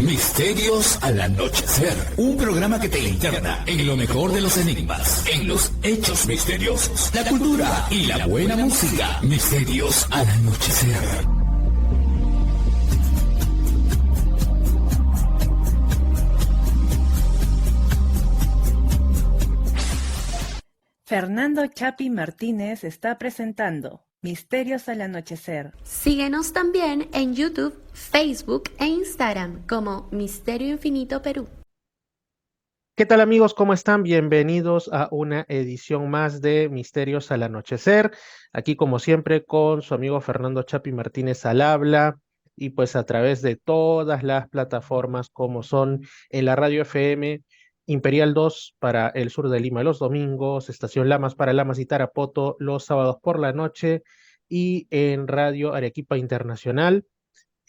Misterios al anochecer. Un programa que te interna en lo mejor de los enigmas, en los hechos misteriosos, la cultura y la buena música. Misterios al anochecer. Fernando Chapi Martínez está presentando Misterios al Anochecer. Síguenos también en YouTube, Facebook e Instagram como Misterio Infinito Perú. ¿Qué tal amigos? ¿Cómo están? Bienvenidos a una edición más de Misterios al Anochecer. Aquí como siempre con su amigo Fernando Chapi Martínez al habla y pues a través de todas las plataformas como son en la radio FM Imperial 2 para el sur de Lima los domingos, Estación Lamas para Lamas y Tarapoto los sábados por la noche y en Radio Arequipa Internacional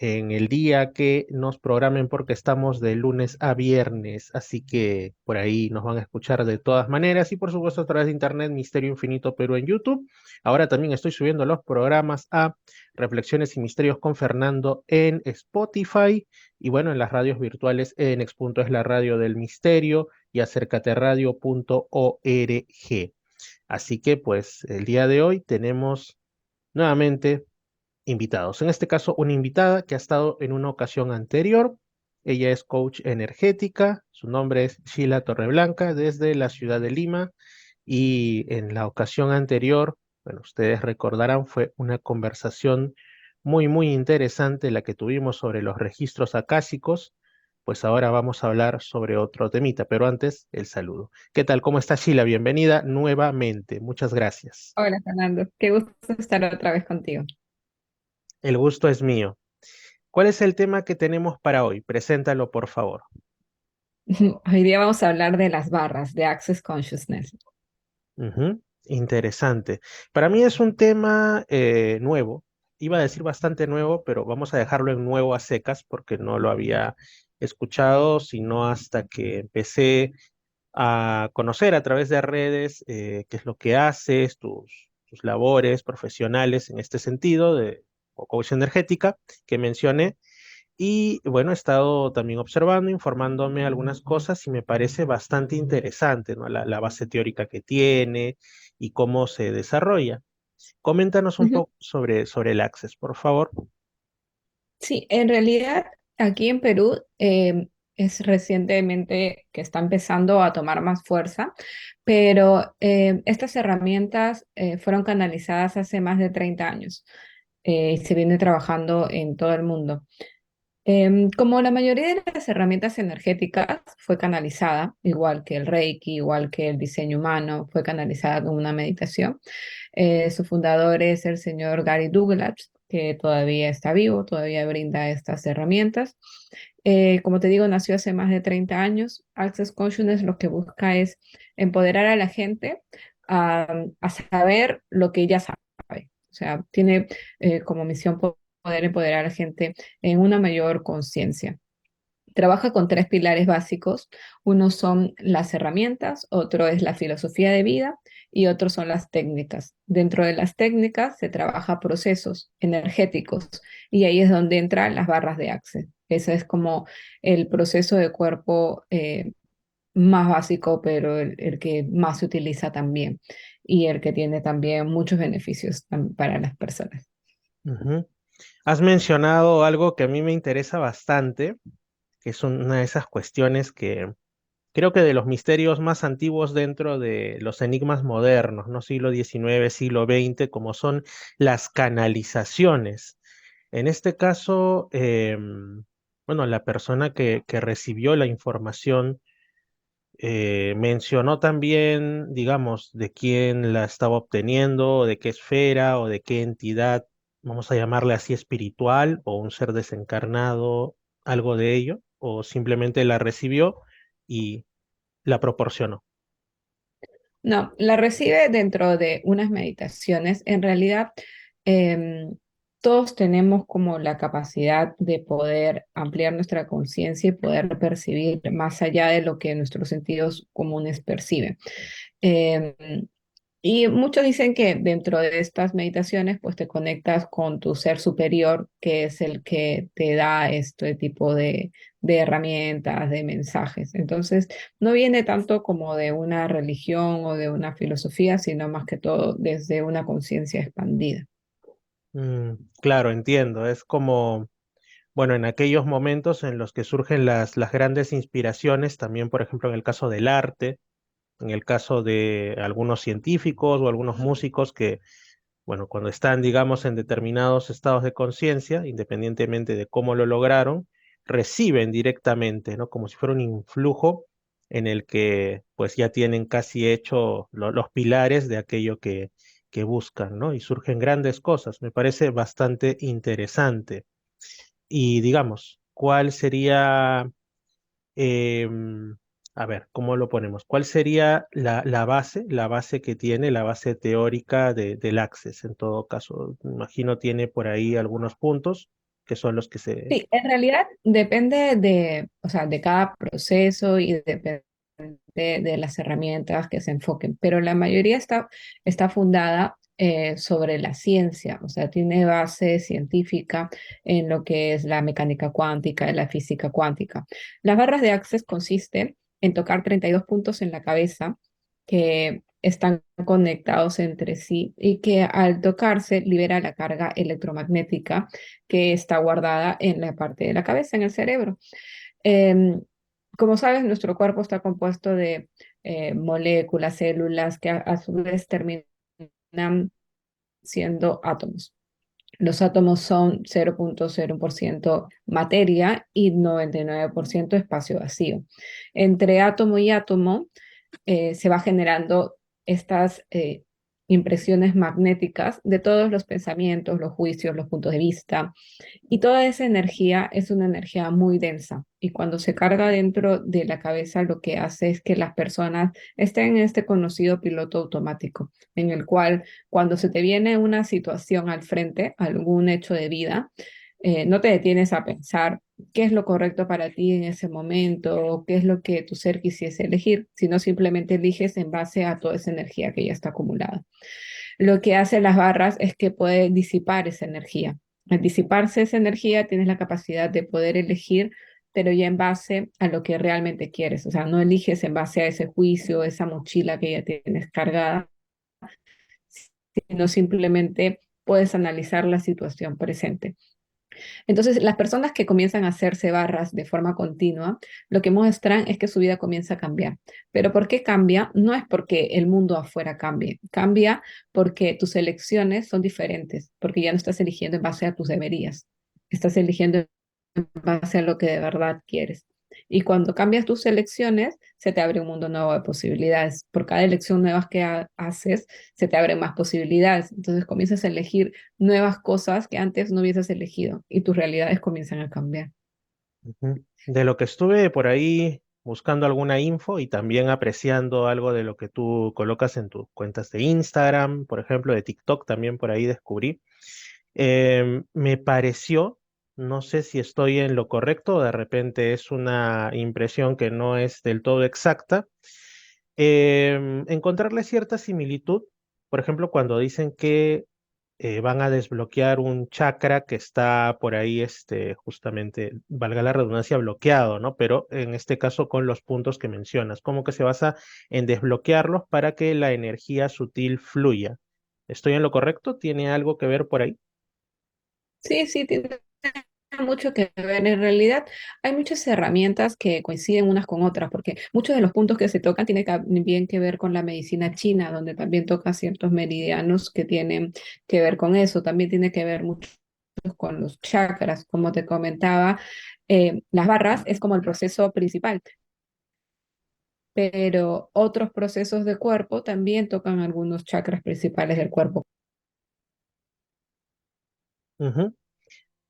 en el día que nos programen porque estamos de lunes a viernes, así que por ahí nos van a escuchar de todas maneras y por supuesto a través de internet Misterio Infinito Perú en YouTube. Ahora también estoy subiendo los programas a Reflexiones y Misterios con Fernando en Spotify y bueno, en las radios virtuales en X. Es la radio del misterio y acercateradio.org. Así que pues el día de hoy tenemos nuevamente invitados. En este caso, una invitada que ha estado en una ocasión anterior. Ella es coach energética. Su nombre es Sheila Torreblanca desde la ciudad de Lima. Y en la ocasión anterior, bueno, ustedes recordarán, fue una conversación muy interesante la que tuvimos sobre los registros acásicos. Pues ahora vamos a hablar sobre otro temita, pero antes el saludo. ¿Qué tal? ¿Cómo está Sheila? Bienvenida nuevamente. Muchas gracias. Hola Fernando, qué gusto estar otra vez contigo. El gusto es mío. ¿Cuál es el tema que tenemos para hoy? Preséntalo, por favor. Hoy día vamos a hablar de las barras de Access Consciousness. Ujú. Interesante. Para mí es un tema nuevo. Iba a decir bastante nuevo, pero vamos a dejarlo en nuevo a secas porque no lo había escuchado, sino hasta que empecé a conocer a través de redes qué es lo que haces, tus labores profesionales en este sentido de o coach energética que mencioné. Y bueno, he estado también observando, informándome algunas cosas y me parece bastante interesante, ¿no? La base teórica que tiene y cómo se desarrolla. Coméntanos un Ujú. poco sobre el Access, por favor. Sí, en realidad aquí en Perú es recientemente que está empezando a tomar más fuerza, pero estas herramientas fueron canalizadas hace más de 30 años y se viene trabajando en todo el mundo. Como la mayoría de las herramientas energéticas fue canalizada, igual que el Reiki, igual que el diseño humano, fue canalizada con una meditación. Su fundador es el señor Gary Douglas, que todavía está vivo, todavía brinda estas herramientas. Como te digo, nació hace más de 30 años. Access Consciousness lo que busca es empoderar a la gente a saber lo que ella sabe. O sea, tiene como misión poder empoderar a la gente en una mayor conciencia. Trabaja con tres pilares básicos. Uno son las herramientas, otro es la filosofía de vida y otro son las técnicas. Dentro de las técnicas se trabaja procesos energéticos y ahí es donde entran las barras de Access. Ese es como el proceso de cuerpo más básico, pero el que más se utiliza también y el que tiene también muchos beneficios para las personas. Ujú. Has mencionado algo que a mí me interesa bastante, que es una de esas cuestiones que creo que de los misterios más antiguos dentro de los enigmas modernos, ¿no? Siglo XIX, siglo XX, como son las canalizaciones. En este caso, bueno, la persona que recibió la información mencionó también, digamos, de quién la estaba obteniendo, de qué esfera o de qué entidad, vamos a llamarle así, espiritual o un ser desencarnado, algo de ello, o simplemente la recibió y la proporcionó. No, la recibe dentro de unas meditaciones. En realidad, em, todos tenemos como la capacidad de poder ampliar nuestra conciencia y poder percibir más allá de lo que nuestros sentidos comunes perciben. Em, Y muchos dicen que dentro de estas meditaciones, pues te conectas con tu ser superior, que es el que te da este tipo de herramientas, de mensajes. Entonces, no viene tanto como de una religión o de una filosofía, sino más que todo desde una conciencia expandida. Mm, claro, entiendo. Es como, bueno, en aquellos momentos en los que surgen las grandes inspiraciones, también, por ejemplo, en el caso del arte, en el caso de algunos científicos o algunos músicos que, bueno, cuando están, digamos, en determinados estados de conciencia, independientemente de cómo lo lograron, reciben directamente, ¿no? Como si fuera un influjo en el que, pues, ya tienen casi hecho los pilares de aquello que buscan, ¿no? Y surgen grandes cosas. Me parece bastante interesante. Y digamos, ¿cuál sería em, a ver, ¿cómo lo ponemos? ¿Cuál sería la base que tiene, la base teórica del Access? En todo caso, me imagino tiene por ahí algunos puntos que son los que se... Sí, en realidad depende de, o sea, de cada proceso y depende de las herramientas que se enfoquen, pero la mayoría está fundada sobre la ciencia, o sea, tiene base científica en lo que es la mecánica cuántica y la física cuántica. Las barras de Access consisten en tocar 32 puntos en la cabeza que están conectados entre sí y que al tocarse libera la carga electromagnética que está guardada en la parte de la cabeza, en el cerebro. Em, Como sabes, nuestro cuerpo está compuesto de moléculas, células que a su vez terminan siendo átomos. Los átomos son 0,01% materia y 99% espacio vacío. Entre átomo y átomo se va generando estas impresiones magnéticas de todos los pensamientos, los juicios, los puntos de vista, y toda esa energía es una energía muy densa. Y cuando se carga dentro de la cabeza, lo que hace es que las personas estén en este conocido piloto automático, en el cual cuando se te viene una situación al frente, algún hecho de vida, no te detienes a pensar qué es lo correcto para ti en ese momento, qué es lo que tu ser quisiese elegir, sino simplemente eliges en base a toda esa energía que ya está acumulada. Lo que hacen las barras es que puede disipar esa energía. Al disiparse esa energía, tienes la capacidad de poder elegir, pero ya en base a lo que realmente quieres. O sea, no eliges en base a ese juicio, esa mochila que ya tienes cargada, sino simplemente puedes analizar la situación presente. Entonces, las personas que comienzan a hacerse barras de forma continua, lo que muestran es que su vida comienza a cambiar. Pero ¿por qué cambia? No es porque el mundo afuera cambie, cambia porque tus elecciones son diferentes, porque ya no estás eligiendo en base a tus deberías, estás eligiendo en base a lo que de verdad quieres. Y cuando cambias tus elecciones, se te abre un mundo nuevo de posibilidades. Por cada elección nueva que haces, se te abren más posibilidades. Entonces comienzas a elegir nuevas cosas que antes no hubieses elegido y tus realidades comienzan a cambiar. Ujú. De lo que estuve por ahí buscando alguna info y también apreciando algo de lo que tú colocas en tus cuentas de Instagram, por ejemplo, de TikTok también por ahí descubrí. Me pareció, no sé si estoy en lo correcto, o de repente es una impresión que no es del todo exacta, encontrarle cierta similitud, por ejemplo, cuando dicen que van a desbloquear un chakra que está por ahí, justamente, valga la redundancia, bloqueado, ¿no? Pero en este caso con los puntos que mencionas, como que se basa en desbloquearlos para que la energía sutil fluya. ¿Estoy en lo correcto? ¿Tiene algo que ver por ahí? Sí, sí, tiene mucho que ver. En realidad, hay muchas herramientas que coinciden unas con otras, porque muchos de los puntos que se tocan tienen también que ver con la medicina china, donde también toca ciertos meridianos que tienen que ver con eso. También tiene que ver mucho con los chakras, como te comentaba. Las barras es como el proceso principal, pero otros procesos de cuerpo también tocan algunos chakras principales del cuerpo. Ujú.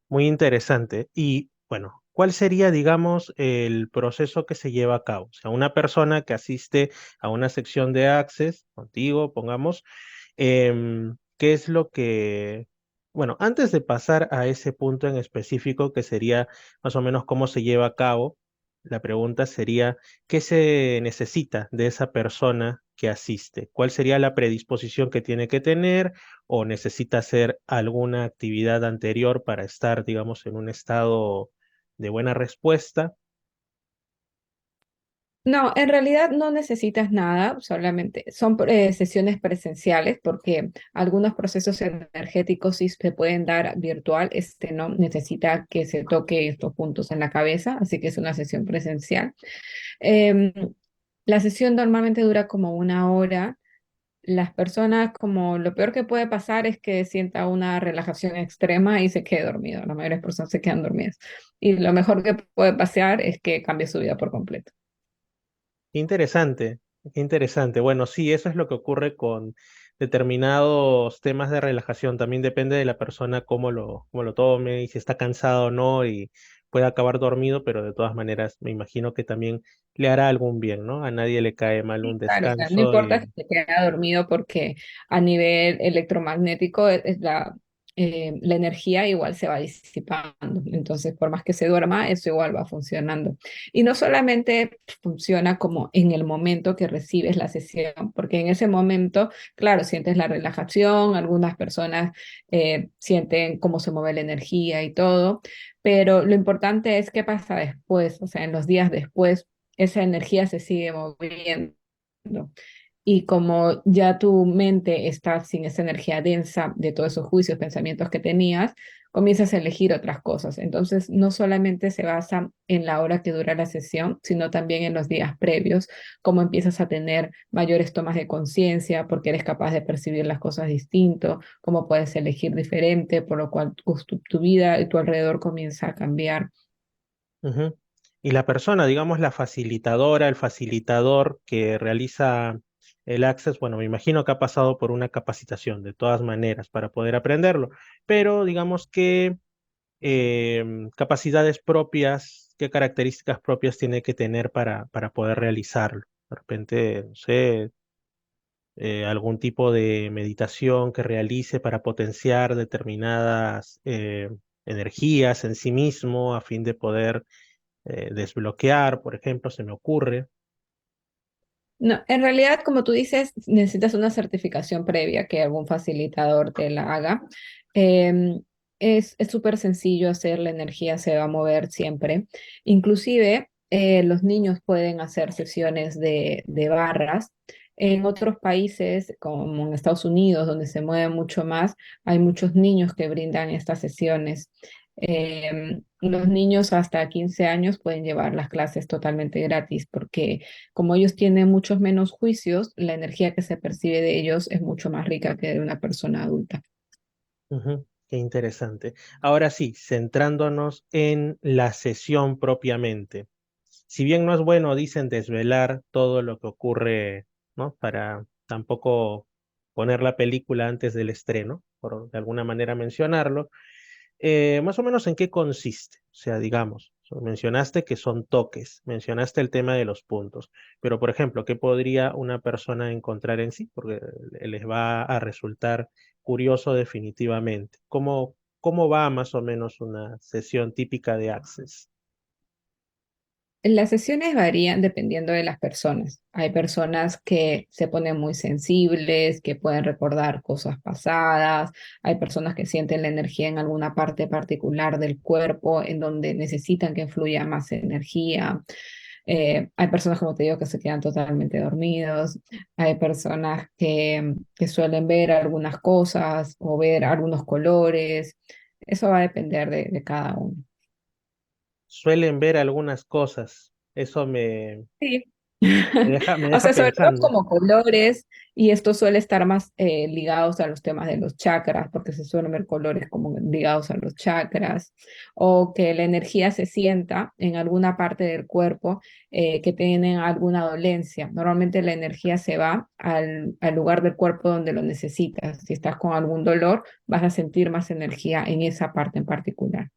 Muy interesante. Y bueno, ¿cuál sería, digamos, el proceso que se lleva a cabo? O sea, una persona que asiste a una sección de Access contigo, pongamos, ¿qué es lo que, bueno, antes de pasar a ese punto en específico, que sería más o menos cómo se lleva a cabo, la pregunta sería, ¿qué se necesita de esa persona que asiste? ¿Cuál sería la predisposición que tiene que tener o necesita hacer alguna actividad anterior para estar, digamos, en un estado de buena respuesta? No, en realidad no necesitas nada, solamente son sesiones presenciales porque algunos procesos energéticos sí se pueden dar virtual, este no necesita que se toque estos puntos en la cabeza, así que es una sesión presencial. Em, la sesión normalmente dura como una hora. Las personas, como lo peor que puede pasar es que sienta una relajación extrema y se quede dormido. La mayoría de las personas se quedan dormidas. Y lo mejor que puede pasar es que cambie su vida por completo. Qué interesante, qué interesante. Bueno, sí, eso es lo que ocurre con determinados temas de relajación. También depende de la persona cómo lo tome y si está cansado o no y puede acabar dormido, pero de todas maneras me imagino que también le hará algún bien, ¿no? A nadie le cae mal un Sí, claro, o sea, no descanso importa y... que se quede dormido porque a nivel electromagnético la energía igual se va disipando. Entonces, por más que se duerma, eso igual va funcionando. Y no solamente funciona como en el momento que recibes la sesión, porque en ese momento, claro, sientes la relajación, algunas personas sienten cómo se mueve la energía y todo, pero lo importante es qué pasa después, o sea, en los días después esa energía se sigue moviendo. Y como ya tu mente está sin esa energía densa de todos esos juicios, pensamientos que tenías, comienzas a elegir otras cosas. Entonces, no solamente se basa en la hora que dura la sesión, sino también en los días previos, cómo empiezas a tener mayores tomas de conciencia, porque eres capaz de percibir las cosas distinto, cómo puedes elegir diferente, por lo cual tu vida y tu alrededor comienza a cambiar. Ujú. Y la persona, digamos, la facilitadora, el facilitador que realiza el Access, bueno, me imagino que ha pasado por una capacitación de todas maneras para poder aprenderlo, pero digamos que capacidades propias, qué características propias tiene que tener para poder realizarlo. De repente, no sé, algún tipo de meditación que realice para potenciar determinadas energías en sí mismo a fin de poder desbloquear, por ejemplo, se me ocurre. No, en realidad, como tú dices, necesitas una certificación previa que algún facilitador te la haga. Em, es súper sencillo hacer, la energía se va a mover siempre. Inclusive, los niños pueden hacer sesiones de barras. En otros países, como en Estados Unidos, donde se mueve mucho más, hay muchos niños que brindan estas sesiones. Los niños hasta 15 años pueden llevar las clases totalmente gratis porque como ellos tienen muchos menos juicios, la energía que se percibe de ellos es mucho más rica que de una persona adulta. Ujú, qué interesante. Ahora sí, centrándonos en la sesión propiamente. Si bien no es bueno, dicen, desvelar todo lo que ocurre, ¿no? Para tampoco poner la película antes del estreno, por de alguna manera mencionarlo. Más o menos en qué consiste. O sea, digamos, mencionaste que son toques, mencionaste el tema de los puntos, pero por ejemplo, ¿qué podría una persona encontrar en sí? Porque les va a resultar curioso definitivamente. ¿Cómo va más o menos una sesión típica de Access? Las sesiones varían dependiendo de las personas. Hay personas que se ponen muy sensibles, que pueden recordar cosas pasadas. Hay personas que sienten la energía en alguna parte particular del cuerpo en donde necesitan que fluya más energía. Hay personas, como te digo, que se quedan totalmente dormidos. Hay personas que suelen ver algunas cosas o ver algunos colores. Eso va a depender de cada uno. Suelen ver algunas cosas. Eso Sí. me O deja sea, sobre todo pensando. como colores, y esto suele estar más ligados a los temas de los chakras, porque se suelen ver colores como ligados a los chakras, o que la energía se sienta en alguna parte del cuerpo que tienen alguna dolencia. Normalmente la energía se va al lugar del cuerpo donde lo necesitas. Si estás con algún dolor, vas a sentir más energía en esa parte en particular.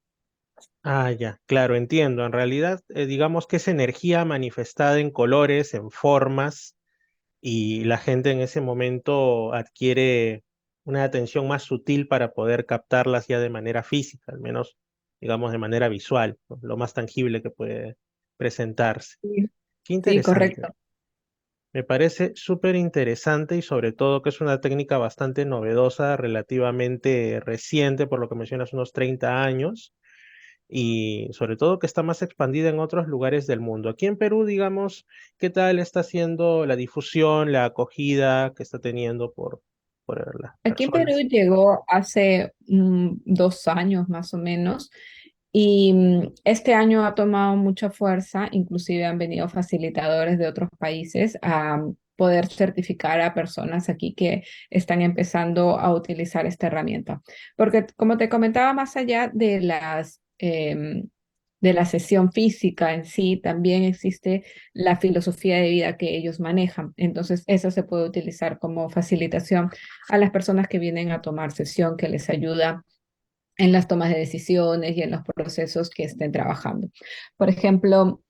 Ah, ya, claro, entiendo. En realidad, digamos que es energía manifestada en colores, en formas, y la gente en ese momento adquiere una atención más sutil para poder captarlas ya de manera física, al menos, digamos, de manera visual, ¿no? Lo más tangible que puede presentarse. Sí, Qué sí, interesante. correcto. Me parece súper interesante y sobre todo que es una técnica bastante novedosa, relativamente reciente, por lo que mencionas, unos 30 años, y sobre todo que está más expandida en otros lugares del mundo. Aquí en Perú, digamos, ¿qué tal está siendo la difusión, la acogida que está teniendo por las Aquí en Perú personas? llegó hace 2 años más o menos y este año ha tomado mucha fuerza, inclusive han venido facilitadores de otros países a poder certificar a personas aquí que están empezando a utilizar esta herramienta. Porque como te comentaba, más allá de la sesión física en sí, también existe la filosofía de vida que ellos manejan. Entonces, eso se puede utilizar como facilitación a las personas que vienen a tomar sesión, que les ayuda en las tomas de decisiones y en los procesos que estén trabajando. Por ejemplo,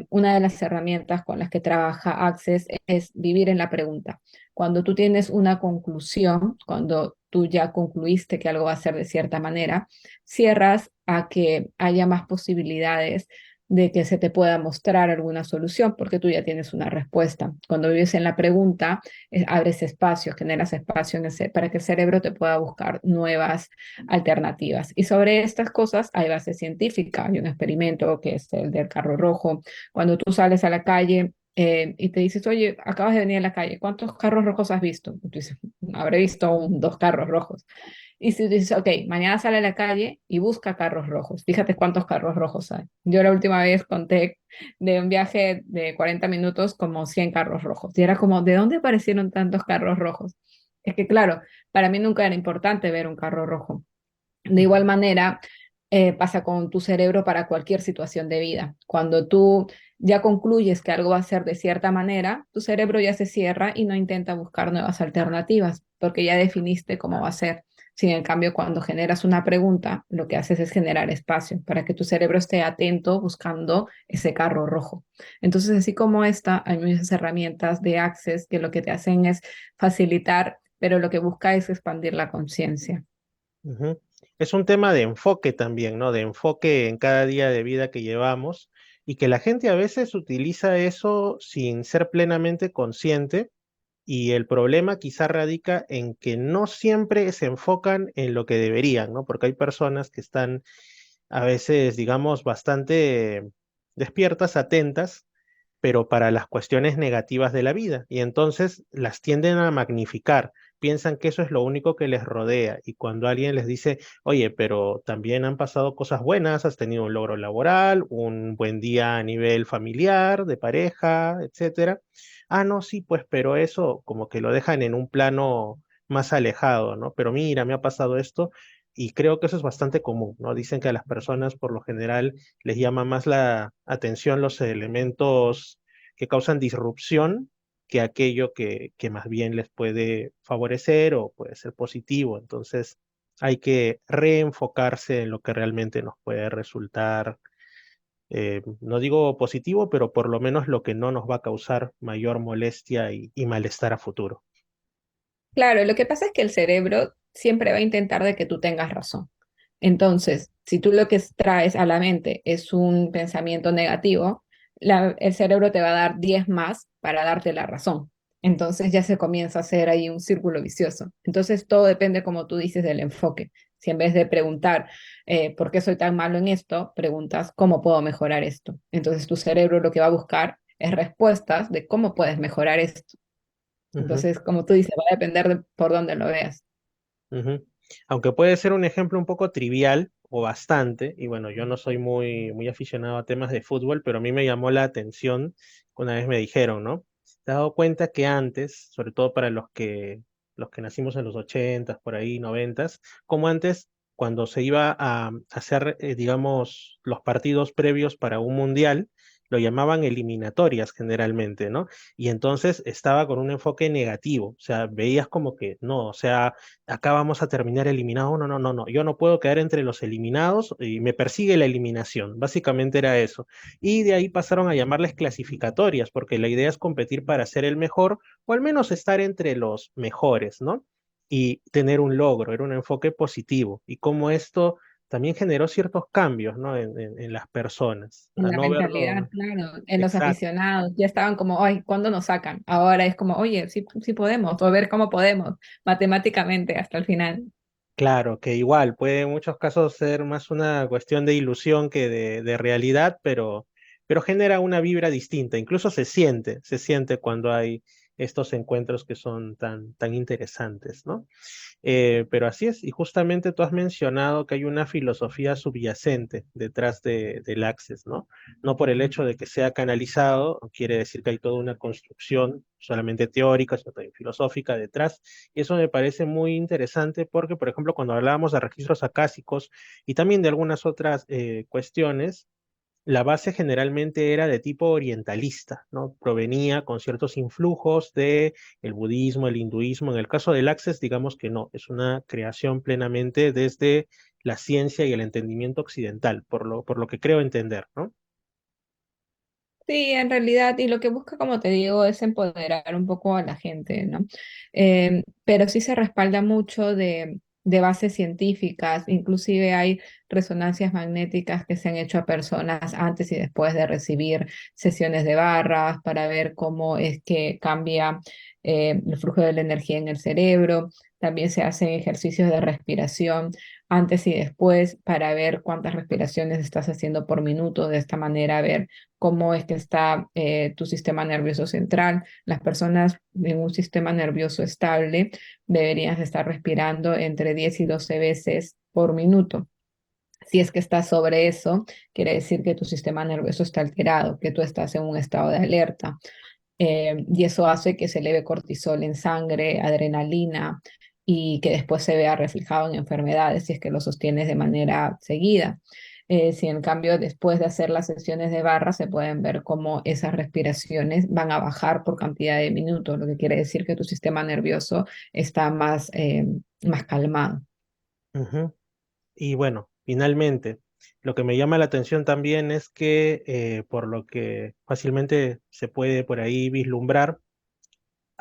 una de las herramientas con las que trabaja Access es vivir en la pregunta. Cuando tú tienes una conclusión, cuando tú ya concluiste que algo va a ser de cierta manera, cierras a que haya más posibilidades de que se te pueda mostrar alguna solución, porque tú ya tienes una respuesta. Cuando vives en la pregunta, abres espacio, generas espacio para que el cerebro te pueda buscar nuevas alternativas. Y sobre estas cosas hay base científica. Hay un experimento que es el del carro rojo. Cuando tú sales a la calle y te dices, oye, acabas de venir a la calle, ¿cuántos carros rojos has visto? Tú dices, habré visto 2 carros rojos. Y si dices, ok, mañana sale a la calle y busca carros rojos. Fíjate cuántos carros rojos hay. Yo la última vez conté de un viaje de 40 minutos como 100 carros rojos. Y era como, ¿de dónde aparecieron tantos carros rojos? Es que claro, para mí nunca era importante ver un carro rojo. De igual manera, pasa con tu cerebro para cualquier situación de vida. Cuando tú ya concluyes que algo va a ser de cierta manera, tu cerebro ya se cierra y no intenta buscar nuevas alternativas, porque ya definiste cómo va a ser. Sin en cambio, cuando generas una pregunta, lo que haces es generar espacio para que tu cerebro esté atento buscando ese carro rojo. Entonces, así como esta, hay muchas herramientas de Access que lo que te hacen es facilitar, pero lo que busca es expandir la conciencia. Ujú. Es un tema de enfoque también, ¿no? De enfoque en cada día de vida que llevamos y que la gente a veces utiliza eso sin ser plenamente consciente y el problema quizá radica en que no siempre se enfocan en lo que deberían, ¿no? Porque hay personas que están a veces, digamos, bastante despiertas, atentas, pero para las cuestiones negativas de la vida. Y entonces las tienden a magnificar, piensan que eso es lo único que les rodea. Y cuando alguien les dice, oye, pero también han pasado cosas buenas, has tenido un logro laboral, un buen día a nivel familiar, de pareja, etcétera. Ah, no, sí, pues, pero eso como que lo dejan en un plano más alejado, ¿no? Pero mira, me ha pasado esto. Y creo que eso es bastante común, ¿no? Dicen que a las personas por lo general les llama más la atención los elementos que causan disrupción que aquello que más bien les puede favorecer o puede ser positivo. Entonces hay que reenfocarse en lo que realmente nos puede resultar, no digo positivo, pero por lo menos lo que no nos va a causar mayor molestia y malestar a futuro. Claro, lo que pasa es que el cerebro siempre va a intentar de que tú tengas razón. Entonces, si tú lo que traes a la mente es un pensamiento negativo, el cerebro te va a dar 10 más para darte la razón. Entonces ya se comienza a hacer ahí un círculo vicioso. Entonces todo depende, como tú dices, del enfoque. Si en vez de preguntar por qué soy tan malo en esto, preguntas cómo puedo mejorar esto. Entonces tu cerebro lo que va a buscar es respuestas de cómo puedes mejorar esto. Ujú, Entonces, como tú dices, va a depender de por dónde lo veas. ujú. Aunque puede ser un ejemplo un poco trivial o bastante, y bueno, yo no soy muy aficionado a temas de fútbol, pero a mí me llamó la atención una vez me dijeron, ¿no? ¿Te has dado cuenta que antes, sobre todo para los que nacimos en los 80, por ahí, 90, como antes, cuando se iba a hacer, digamos, los partidos previos para un mundial, lo llamaban eliminatorias generalmente, ¿no? Y entonces estaba con un enfoque negativo, o sea, veías como que no, o sea, acá vamos a terminar eliminados. No, no, no, no. Yo no puedo quedar entre los eliminados y me persigue la eliminación. Básicamente era eso. Y de ahí pasaron a llamarles clasificatorias, porque la idea es competir para ser el mejor o al menos estar entre los mejores, ¿no? Y tener un logro, era un enfoque positivo. Y como esto también generó ciertos cambios, ¿no? En las personas, En a la no mentalidad, verlo claro, en los exacto. aficionados, ya estaban como, ay, ¿cuándo nos sacan? Ahora es como, oye, sí, sí podemos, o ver cómo podemos, matemáticamente hasta el final. Claro, que igual puede en muchos casos ser más una cuestión de ilusión que de realidad, pero genera una vibra distinta. Incluso se siente cuando hay estos encuentros que son tan interesantes, ¿no? Pero así es, y justamente tú has mencionado que hay una filosofía subyacente detrás del Access, ¿no? No por el hecho de que sea canalizado, no quiere decir que hay toda una construcción solamente teórica, sino también filosófica detrás, y eso me parece muy interesante porque, por ejemplo, cuando hablábamos de registros acásicos y también de algunas otras cuestiones, la base generalmente era de tipo orientalista, ¿no? Provenía con ciertos influjos de el budismo, el hinduismo. En el caso del Access, digamos que no, es una creación plenamente desde la ciencia y el entendimiento occidental, por lo que creo entender, ¿no? Sí, en realidad, y lo que busca, como te digo, es empoderar un poco a la gente, ¿no? Pero sí se respalda mucho de bases científicas, inclusive hay resonancias magnéticas que se han hecho a personas antes y después de recibir sesiones de barras para ver cómo es que cambia el flujo de la energía en el cerebro. También se hacen ejercicios de respiración antes y después para ver cuántas respiraciones estás haciendo por minuto, de esta manera ver cómo es que está tu sistema nervioso central. Las personas en un sistema nervioso estable deberían estar respirando entre 10 y 12 veces por minuto. Si es que estás sobre eso, quiere decir que tu sistema nervioso está alterado, que tú estás en un estado de alerta. Y eso hace que se eleve cortisol en sangre, adrenalina, y que después se vea reflejado en enfermedades si es que lo sostienes de manera seguida. Si en cambio después de hacer las sesiones de barra se pueden ver cómo esas respiraciones van a bajar por cantidad de minutos, lo que quiere decir que tu sistema nervioso está más calmado. Ujú. Y bueno, finalmente, lo que me llama la atención también es que, por lo que fácilmente se puede por ahí vislumbrar,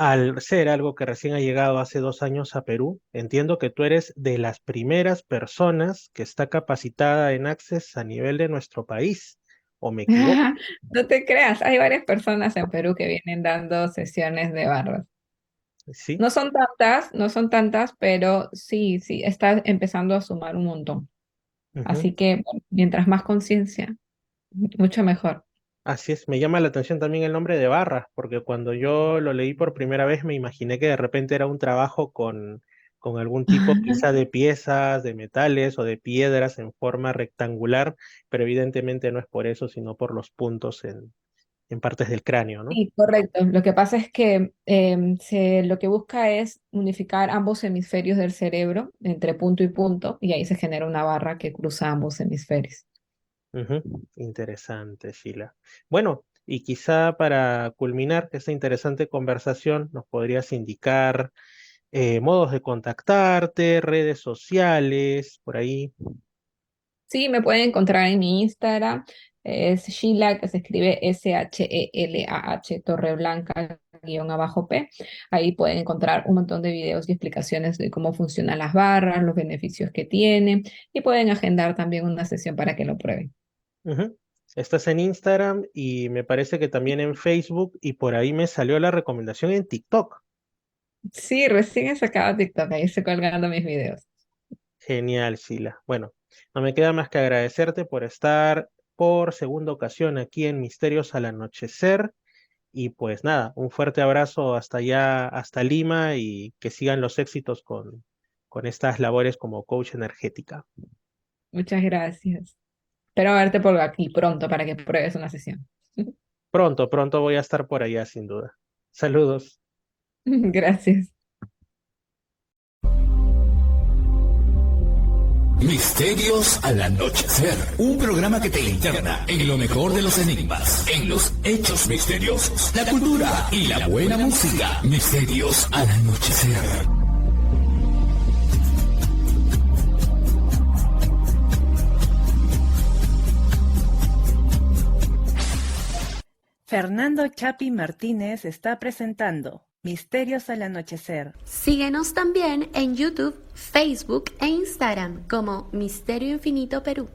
al ser algo que recién ha llegado hace 2 años a Perú, entiendo que tú eres de las primeras personas que está capacitada en Access a nivel de nuestro país, ¿o me equivoco? No te creas, hay varias personas en Perú que vienen dando sesiones de barra. Sí. No son tantas, no son tantas, pero sí, sí, está empezando a sumar un montón. Ujú. Así que bueno, mientras más conciencia, mucho mejor. Así es, me llama la atención también el nombre de Barras, porque cuando yo lo leí por primera vez me imaginé que de repente era un trabajo con algún tipo quizá de piezas, de metales o de piedras en forma rectangular, pero evidentemente no es por eso, sino por los puntos en partes del cráneo, ¿no? Sí, correcto. Lo que pasa es que lo que busca es unificar ambos hemisferios del cerebro entre punto y punto, y ahí se genera una barra que cruza ambos hemisferios. Ujú. Interesante, Sheila. Bueno, y quizá para culminar esta interesante conversación, nos podrías indicar modos de contactarte, redes sociales, por ahí. Sí, me pueden encontrar en mi Instagram, es Sheila, que se escribe Shelah, Torreblanca, guión abajo P. Ahí pueden encontrar un montón de videos y explicaciones de cómo funcionan las barras, los beneficios que tienen, y pueden agendar también una sesión para que lo prueben. Ujú. Estás en Instagram y me parece que también en Facebook y por ahí me salió la recomendación en TikTok. Sí, recién he sacado TikTok, ahí estoy colgando mis videos. Genial, Sheila. Bueno, no me queda más que agradecerte por estar por segunda ocasión aquí en Misterios al Anochecer. Y pues nada, un fuerte abrazo hasta allá, hasta Lima y que sigan los éxitos con estas labores como coach energética. Muchas gracias. Espero verte por aquí pronto para que pruebes una sesión. Pronto, pronto voy a estar por allá sin duda. Saludos. Gracias. Misterios al anochecer. Un programa que te interna en lo mejor de los enigmas, en los hechos misteriosos, la cultura y la buena música. Misterios al anochecer. Fernando Chapi Martínez está presentando Misterios al Anochecer. Síguenos también en YouTube, Facebook e Instagram como Misterio Infinito Perú.